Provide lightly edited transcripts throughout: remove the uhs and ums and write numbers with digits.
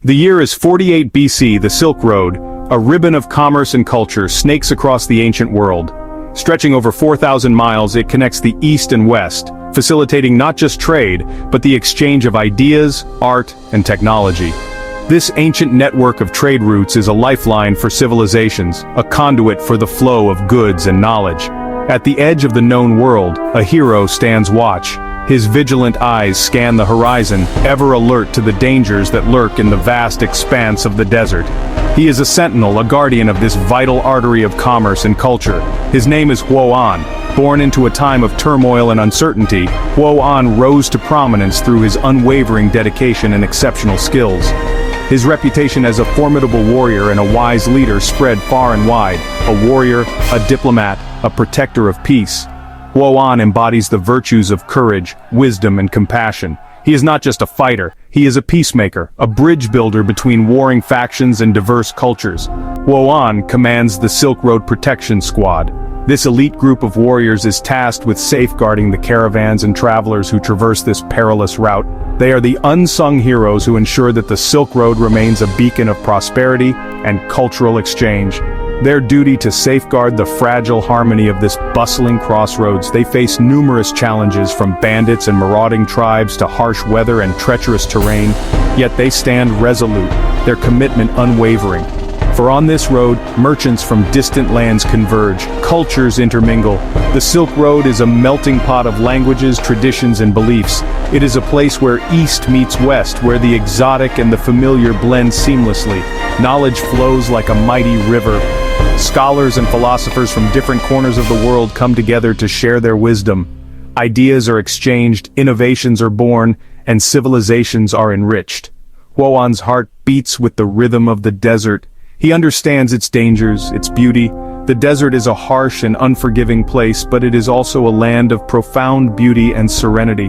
The year is 48 BC. The Silk Road, a ribbon of commerce and culture, snakes across the ancient world. Stretching over 4,000 miles, it connects the east and west, facilitating not just trade, but the exchange of ideas, art, and technology. This ancient network of trade routes is a lifeline for civilizations, a conduit for the flow of goods and knowledge. At the edge of the known world, a hero stands watch. His vigilant eyes scan the horizon, ever alert to the dangers that lurk in the vast expanse of the desert. He is a sentinel, a guardian of this vital artery of commerce and culture. His name is Huo'an. Born into a time of turmoil and uncertainty, Huo'an rose to prominence through his unwavering dedication and exceptional skills. His reputation as a formidable warrior and a wise leader spread far and wide. A warrior, a diplomat, a protector of peace. Huo'an embodies the virtues of courage, wisdom, and compassion. He is not just a fighter, he is a peacemaker, a bridge builder between warring factions and diverse cultures. Huo'an commands the Silk Road Protection Squad. This elite group of warriors is tasked with safeguarding the caravans and travelers who traverse this perilous route. They are the unsung heroes who ensure that the Silk Road remains a beacon of prosperity and cultural exchange. Their duty to safeguard the fragile harmony of this bustling crossroads. They face numerous challenges, from bandits and marauding tribes to harsh weather and treacherous terrain, yet they stand resolute, their commitment unwavering. For on this road, merchants from distant lands converge, cultures intermingle. The Silk Road is a melting pot of languages, traditions, and beliefs. It is a place where East meets West, where the exotic and the familiar blend seamlessly. Knowledge flows like a mighty river. Scholars and philosophers from different corners of the world come together to share their wisdom. Ideas are exchanged, innovations are born, and civilizations are enriched. Huo'an's heart beats with the rhythm of the desert. He understands its dangers, its beauty. The desert is a harsh and unforgiving place, but it is also a land of profound beauty and serenity.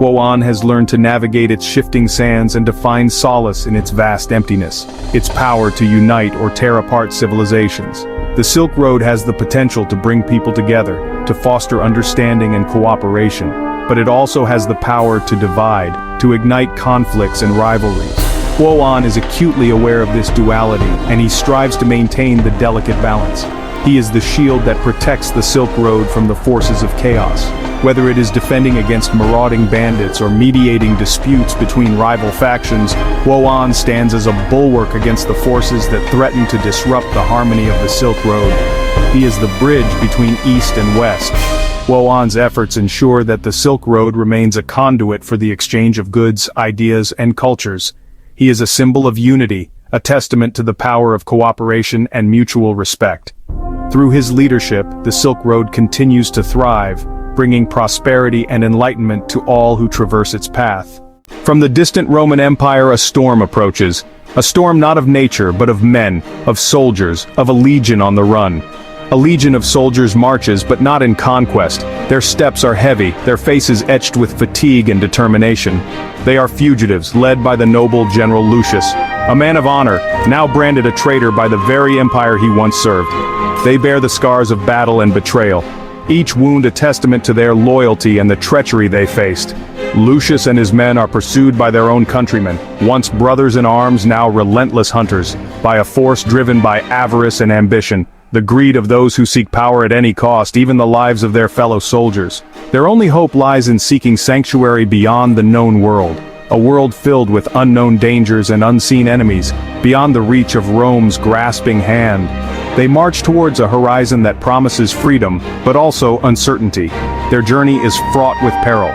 Huo'an has learned to navigate its shifting sands and to find solace in its vast emptiness, its power to unite or tear apart civilizations. The Silk Road has the potential to bring people together, to foster understanding and cooperation, but it also has the power to divide, to ignite conflicts and rivalries. Huo'an is acutely aware of this duality, and he strives to maintain the delicate balance. He is the shield that protects the Silk Road from the forces of chaos. Whether it is defending against marauding bandits or mediating disputes between rival factions, Huo'an stands as a bulwark against the forces that threaten to disrupt the harmony of the Silk Road. He is the bridge between East and West. Huo'an's efforts ensure that the Silk Road remains a conduit for the exchange of goods, ideas, and cultures. He is a symbol of unity, a testament to the power of cooperation and mutual respect. Through his leadership, the Silk Road continues to thrive, bringing prosperity and enlightenment to all who traverse its path. From the distant Roman Empire, a storm approaches. A storm not of nature, but of men, of soldiers, of a legion on the run. A legion of soldiers marches, but not in conquest. Their steps are heavy, their faces etched with fatigue and determination. They are fugitives, led by the noble General Lucius, a man of honor, now branded a traitor by the very empire he once served. They bear the scars of battle and betrayal, each wound a testament to their loyalty and the treachery they faced. Lucius and his men are pursued by their own countrymen, once brothers in arms, now relentless hunters, by a force driven by avarice and ambition, the greed of those who seek power at any cost, even the lives of their fellow soldiers. Their only hope lies in seeking sanctuary beyond the known world, a world filled with unknown dangers and unseen enemies, beyond the reach of Rome's grasping hand. They march towards a horizon that promises freedom, but also uncertainty. Their journey is fraught with peril.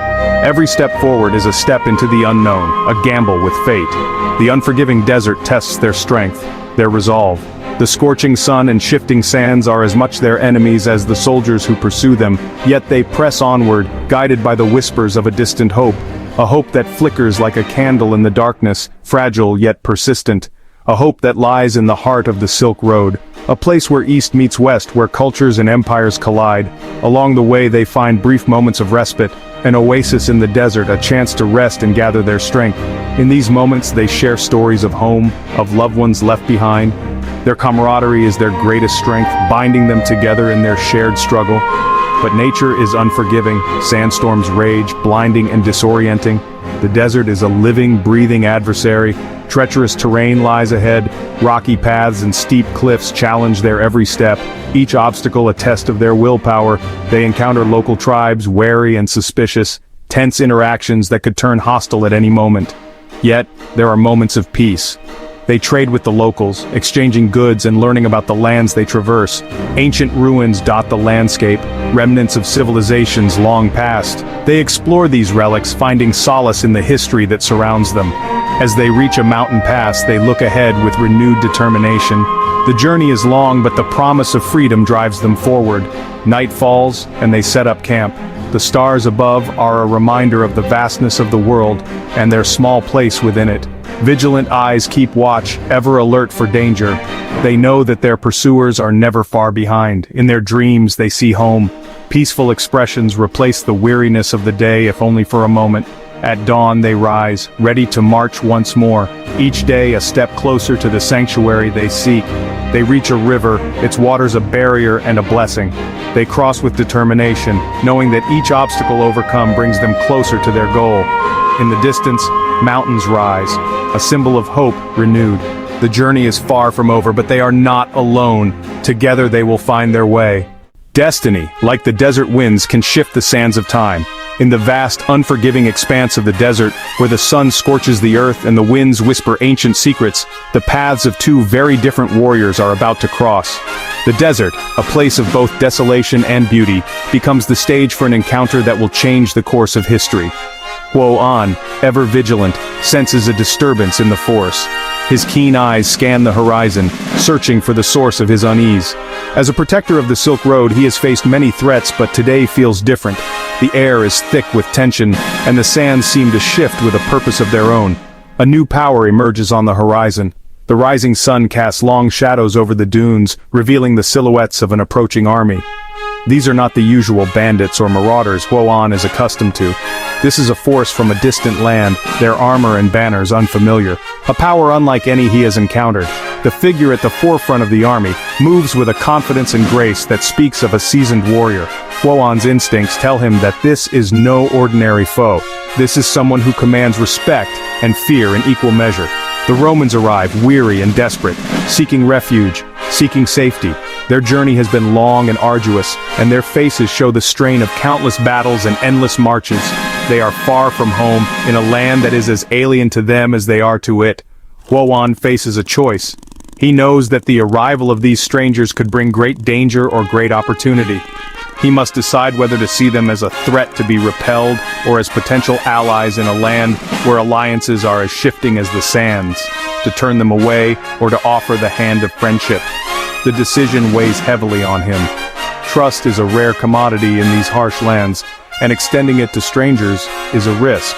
Every step forward is a step into the unknown, a gamble with fate. The unforgiving desert tests their strength, their resolve. The scorching sun and shifting sands are as much their enemies as the soldiers who pursue them, yet they press onward, guided by the whispers of a distant hope. A hope that flickers like a candle in the darkness, fragile yet persistent. A hope that lies in the heart of the Silk Road, a place where East meets West, where cultures and empires collide. Along the way they find brief moments of respite, an oasis in the desert, a chance to rest and gather their strength. In these moments they share stories of home, of loved ones left behind. Their camaraderie is their greatest strength, binding them together in their shared struggle. But nature is unforgiving, sandstorms rage, blinding and disorienting. The desert is a living, breathing adversary. Treacherous terrain lies ahead, rocky paths and steep cliffs challenge their every step, each obstacle a test of their willpower. They encounter local tribes, wary and suspicious, tense interactions that could turn hostile at any moment. Yet, there are moments of peace. They trade with the locals, exchanging goods and learning about the lands they traverse. Ancient ruins dot the landscape, remnants of civilizations long past. They explore these relics, finding solace in the history that surrounds them. As they reach a mountain pass, they look ahead with renewed determination. The journey is long, but the promise of freedom drives them forward. Night falls, and they set up camp. The stars above are a reminder of the vastness of the world, and their small place within it. Vigilant eyes keep watch, ever alert for danger. They know that their pursuers are never far behind. In their dreams they see home. Peaceful expressions replace the weariness of the day, if only for a moment. At dawn they rise, ready to march once more, each day a step closer to the sanctuary they seek. They reach a river, its waters a barrier and a blessing. They cross with determination, knowing that each obstacle overcome brings them closer to their goal. In the distance, mountains rise, a symbol of hope renewed. The journey is far from over, but they are not alone. Together they will find their way. Destiny, like the desert winds, can shift the sands of time. In the vast, unforgiving expanse of the desert, where the sun scorches the earth and the winds whisper ancient secrets, the paths of two very different warriors are about to cross. The desert, a place of both desolation and beauty, becomes the stage for an encounter that will change the course of history. Huo-an, ever vigilant, senses a disturbance in the force. His keen eyes scan the horizon, searching for the source of his unease. As a protector of the Silk Road, he has faced many threats, but today feels different. The air is thick with tension, and the sands seem to shift with a purpose of their own. A new power emerges on the horizon. The rising sun casts long shadows over the dunes, revealing the silhouettes of an approaching army. These are not the usual bandits or marauders Huo-an is accustomed to. This is a force from a distant land, their armor and banners unfamiliar. A power unlike any he has encountered. The figure at the forefront of the army moves with a confidence and grace that speaks of a seasoned warrior. Huo-an's instincts tell him that this is no ordinary foe. This is someone who commands respect and fear in equal measure. The Romans arrive, weary and desperate, seeking refuge, seeking safety. Their journey has been long and arduous, and their faces show the strain of countless battles and endless marches. They are far from home, in a land that is as alien to them as they are to it. Huo-an faces a choice. He knows that the arrival of these strangers could bring great danger or great opportunity. He must decide whether to see them as a threat to be repelled or as potential allies in a land where alliances are as shifting as the sands, to turn them away or to offer the hand of friendship. The decision weighs heavily on him. Trust is a rare commodity in these harsh lands, and extending it to strangers is a risk.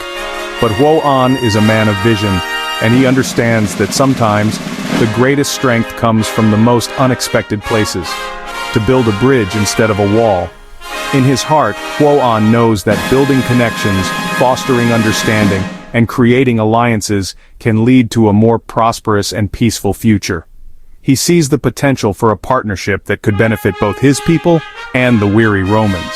But Huo-an is a man of vision, and he understands that sometimes the greatest strength comes from the most unexpected places. To build a bridge instead of a wall. In his heart, Huo-an knows that building connections, fostering understanding, and creating alliances can lead to a more prosperous and peaceful future. He sees the potential for a partnership that could benefit both his people and the weary Romans.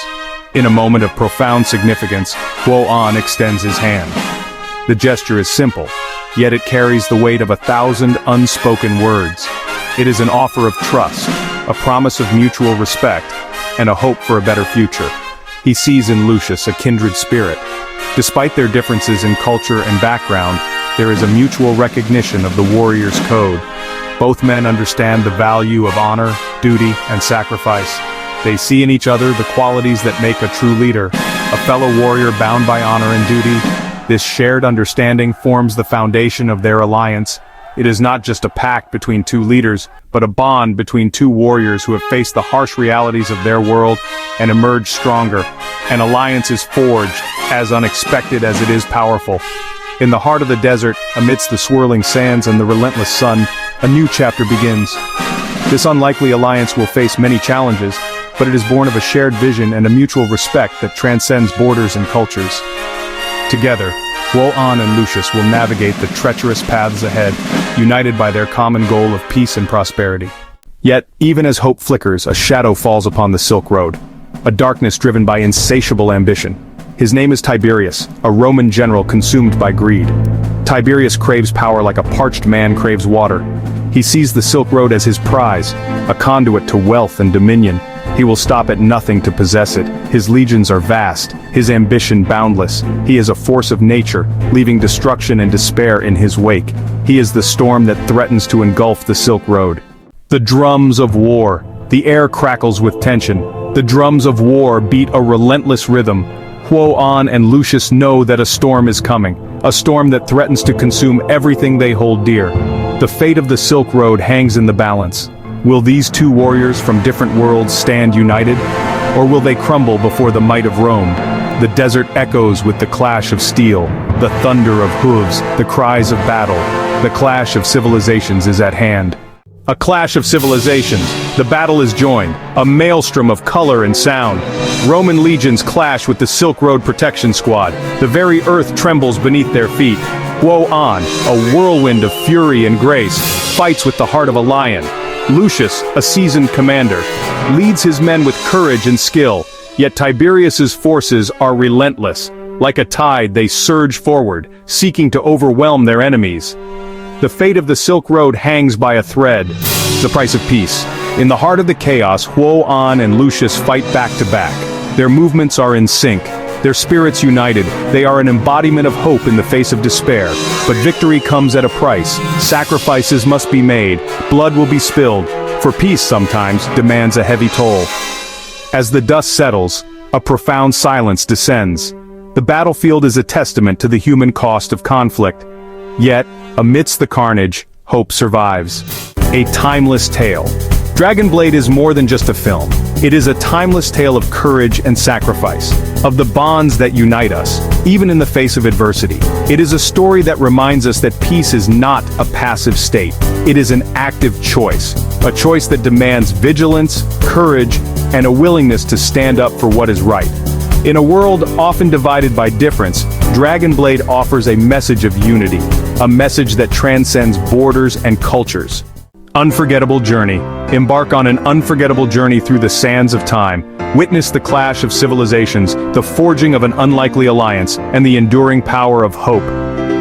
In a moment of profound significance, Huo-an extends his hand. The gesture is simple, yet it carries the weight of 1,000 unspoken words. It is an offer of trust, a promise of mutual respect, and a hope for a better future. He sees in Lucius a kindred spirit. Despite their differences in culture and background, there is a mutual recognition of the warrior's code. Both men understand the value of honor, duty, and sacrifice. They see in each other the qualities that make a true leader, a fellow warrior bound by honor and duty. This shared understanding forms the foundation of their alliance. It is not just a pact between two leaders, but a bond between two warriors who have faced the harsh realities of their world and emerged stronger. An alliance is forged, as unexpected as it is powerful. In the heart of the desert, amidst the swirling sands and the relentless sun, a new chapter begins. This unlikely alliance will face many challenges, but it is born of a shared vision and a mutual respect that transcends borders and cultures. Together, Huo-an and Lucius will navigate the treacherous paths ahead, united by their common goal of peace and prosperity. Yet, even as hope flickers, a shadow falls upon the Silk Road. A darkness driven by insatiable ambition. His name is Tiberius, a Roman general consumed by greed. Tiberius craves power like a parched man craves water. He sees the Silk Road as his prize, a conduit to wealth and dominion. He will stop at nothing to possess it. His legions are vast, his ambition boundless. He is a force of nature, leaving destruction and despair in his wake. He is the storm that threatens to engulf the Silk Road. The drums of war. The air crackles with tension. The drums of war beat a relentless rhythm. Huo-an and Lucius know that a storm is coming, a storm that threatens to consume everything they hold dear. The fate of the Silk Road hangs in the balance. Will these two warriors from different worlds stand united? Or will they crumble before the might of Rome? The desert echoes with the clash of steel, the thunder of hooves, the cries of battle. The clash of civilizations is at hand. A clash of civilizations. The battle is joined, a maelstrom of color and sound. Roman legions clash with the Silk Road Protection Squad. The very earth trembles beneath their feet. Huo-an, a whirlwind of fury and grace, fights with the heart of a lion. Lucius, a seasoned commander, leads his men with courage and skill, yet Tiberius's forces are relentless. Like a tide, they surge forward, seeking to overwhelm their enemies. The fate of the Silk Road hangs by a thread. The price of peace. In the heart of the chaos, Huo-an and Lucius fight back to back. Their movements are in sync, their spirits united. They are an embodiment of hope in the face of despair. But victory comes at a price. Sacrifices must be made, blood will be spilled, for peace sometimes demands a heavy toll. As the dust settles, a profound silence descends. The battlefield is a testament to the human cost of conflict. Yet, amidst the carnage, hope survives. A timeless tale. Dragon Blade is more than just a film. It is a timeless tale of courage and sacrifice, of the bonds that unite us, even in the face of adversity. It is a story that reminds us that peace is not a passive state. It is an active choice, a choice that demands vigilance, courage, and a willingness to stand up for what is right. In a world often divided by difference, Dragon Blade offers a message of unity, a message that transcends borders and cultures. Unforgettable journey. Embark on an unforgettable journey through the sands of time. Witness the clash of civilizations, the forging of an unlikely alliance, and the enduring power of hope.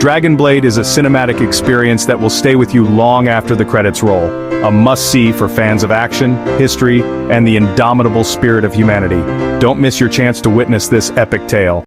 Dragon Blade is a cinematic experience that will stay with you long after the credits roll. A must-see for fans of action, history, and the indomitable spirit of humanity. Don't miss your chance to witness this epic tale.